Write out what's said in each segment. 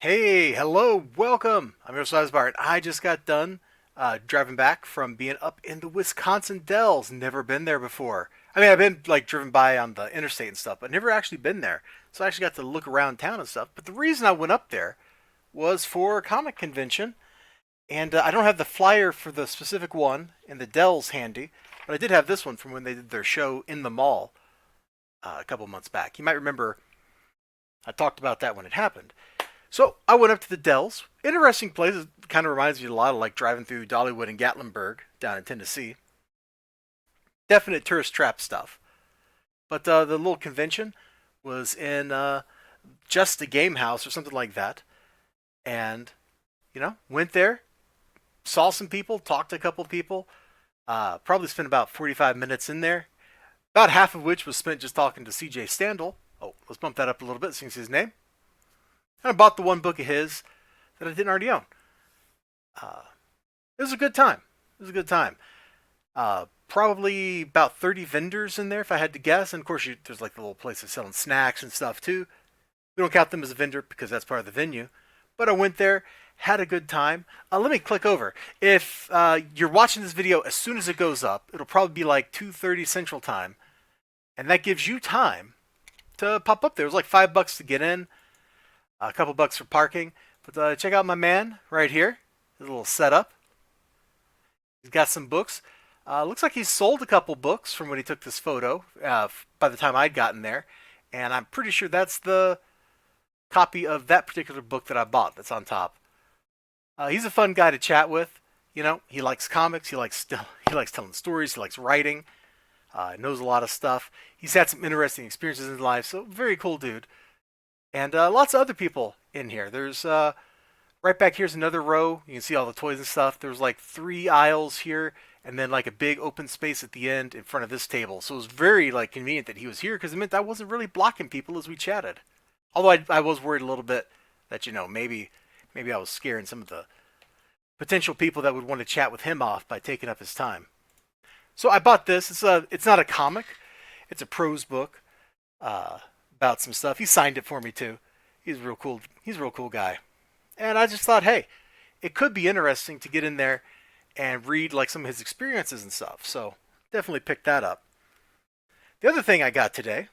Hey, hello, welcome. I'm Elizibar, and I just got done driving back from being up in the Wisconsin Dells. Never been there before. I mean, I've been like driven by on the interstate and stuff, but never actually been there. So I actually got to look around town and stuff. But the reason I went up there was for a comic convention, and I don't have the flyer for the specific one in the Dells handy, but I did have this one from when they did their show in the mall a couple months back. You might remember I talked about that when it happened. So I went up to the Dells. Interesting place. It kind of reminds me a lot of like driving through Dollywood and Gatlinburg down in Tennessee. Definite tourist trap stuff. But the little convention was in just a game house or something like that. And, went there, saw some people, talked to a couple of people. Probably spent about 45 minutes in there. About half of which was spent just talking to CJ Standal. Oh, let's bump that up a little bit so you can see his name. And I bought the one book of his that I didn't already own. Uh, it was a good time. It was a good time. Probably about 30 vendors in there, if I had to guess. And of course, there's like the little places selling snacks and stuff too. We don't count them as a vendor because that's part of the venue. But I went there, had a good time. Let me click over. If you're watching this video as soon as it goes up, it'll probably be like 2:30 Central Time, and that gives you time to pop up there. It was like $5 to get in, a couple bucks for parking. But check out my man right here. His little setup. He's got some books. Looks like he's sold a couple books from when he took this photo by the time I'd gotten there. And I'm pretty sure that's the copy of that particular book that I bought that's on top. He's a fun guy to chat with. He likes comics. He likes telling stories. He likes writing. Knows a lot of stuff. He's had some interesting experiences in his life. So very cool dude. And lots of other people in here. There's right back here's another row. You can see all the toys and stuff. There's like 3 aisles here, and then like a big open space at the end in front of this table. So it was very like convenient that he was here because it meant I wasn't really blocking people as we chatted. Although I was worried a little bit that maybe I was scaring some of the potential people that would want to chat with him off by taking up his time. So I bought this. It's not a comic. It's a prose book about some stuff. He signed it for me too. He's real cool. He's a real cool guy. And I just thought, hey, it could be interesting to get in there and read like some of his experiences and stuff. So definitely pick that up. The other thing I got today,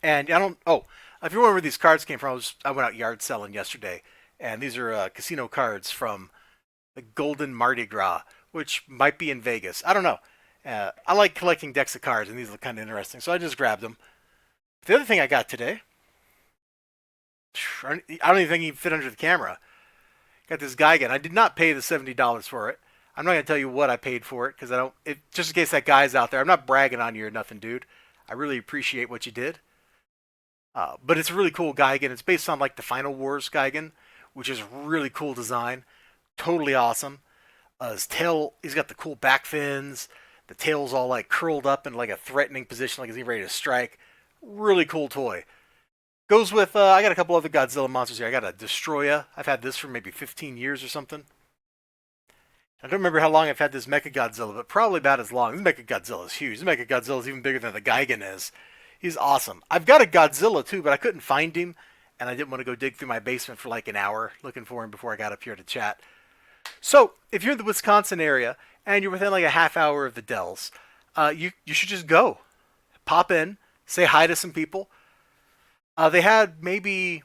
and I don't. Oh, if you're wondering where these cards came from, I went out yard selling yesterday, and these are casino cards from the Golden Mardi Gras, which might be in Vegas. I don't know. I like collecting decks of cards, and these look kind of interesting, so I just grabbed them. The other thing I got today, I don't even think he fit under the camera. Got this guy again. I did not pay the $70 for it. I'm not gonna tell you what I paid for it because I don't. Just in case that guy's out there, I'm not bragging on you or nothing, dude. I really appreciate what you did. But it's a really cool Gigan. It's based on like the Final Wars Gigan, which is really cool design. Totally awesome. His tail, he's got the cool back fins. The tail's all like curled up in like a threatening position, like he's ready to strike. Really cool toy. Goes with, I got a couple other Godzilla monsters here. I got a Destroya. I've had this for maybe 15 years or something. I don't remember how long I've had this Mecha Godzilla, but probably about as long. This Mecha Godzilla is huge. This Mecha Godzilla is even bigger than the Gigan is. He's awesome. I've got a Godzilla too, but I couldn't find him, and I didn't want to go dig through my basement for like an hour looking for him before I got up here to chat. So, if you're in the Wisconsin area and you're within like a half hour of the Dells, you should just go, pop in, say hi to some people. They had maybe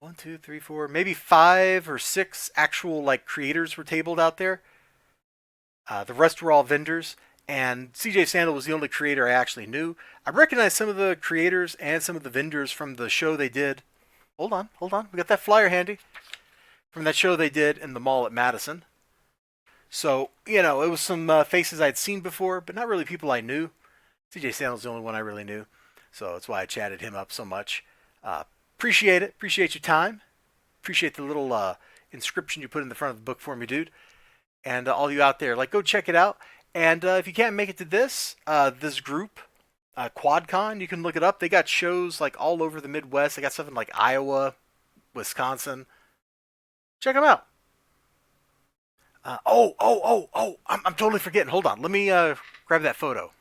one, two, three, four, maybe 5 or 6 actual like creators were tabled out there. The rest were all vendors, and CJ Standal was the only creator I actually knew. I recognized some of the creators and some of the vendors from the show they did. Hold on, hold on. We got that flyer handy from that show they did in the mall at Madison. So, it was some faces I'd seen before, but not really people I knew. CJ Standal's the only one I really knew. So that's why I chatted him up so much. Appreciate it. Appreciate your time. Appreciate the little inscription you put in the front of the book for me, dude. And all you out there, like, go check it out. And if you can't make it to this group, QuadCon, you can look it up. They got shows like all over the Midwest. They got stuff in like Iowa, Wisconsin. Check them out. I'm totally forgetting. Hold on. Let me grab that photo.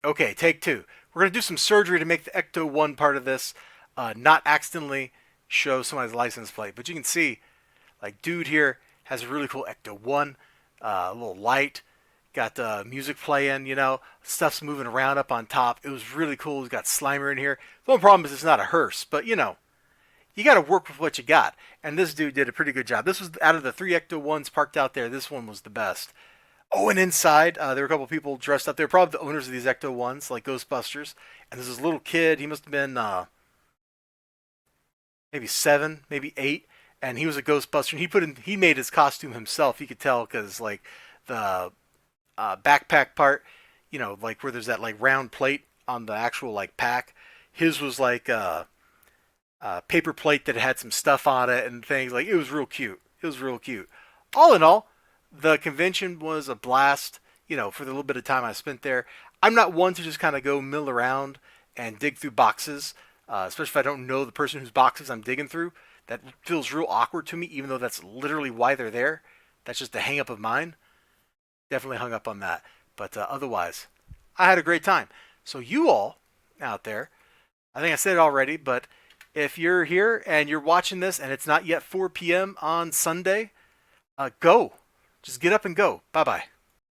Okay, take 2. We're going to do some surgery to make the Ecto-1 part of this not accidentally show somebody's license plate. But you can see, like, dude here has a really cool Ecto 1, a little light, got the music playing, stuff's moving around up on top. It was really cool. He's got Slimer in here. The only problem is it's not a hearse, but you got to work with what you got. And this dude did a pretty good job. This was out of the 3 Ecto 1s parked out there. This one was the best. Oh, and inside, there were a couple people dressed up there. Probably the owners of these Ecto 1s, like Ghostbusters. And there's this little kid. He must have been maybe 7, maybe 8. And he was a Ghostbuster. And he made his costume himself. You could tell because, like, the backpack part, like where there's that, like, round plate on the actual, like, pack. His was like paper plate that had some stuff on it and things. Like, it was real cute. It was real cute. All in all, the convention was a blast, for the little bit of time I spent there. I'm not one to just kind of go mill around and dig through boxes, especially if I don't know the person whose boxes I'm digging through. That feels real awkward to me, even though that's literally why they're there. That's just a hang up of mine. Definitely hung up on that. But otherwise, I had a great time. So you all out there, I think I said it already, but if you're here and you're watching this and it's not yet 4 p.m. on Sunday, go. Just get up and go. Bye-bye.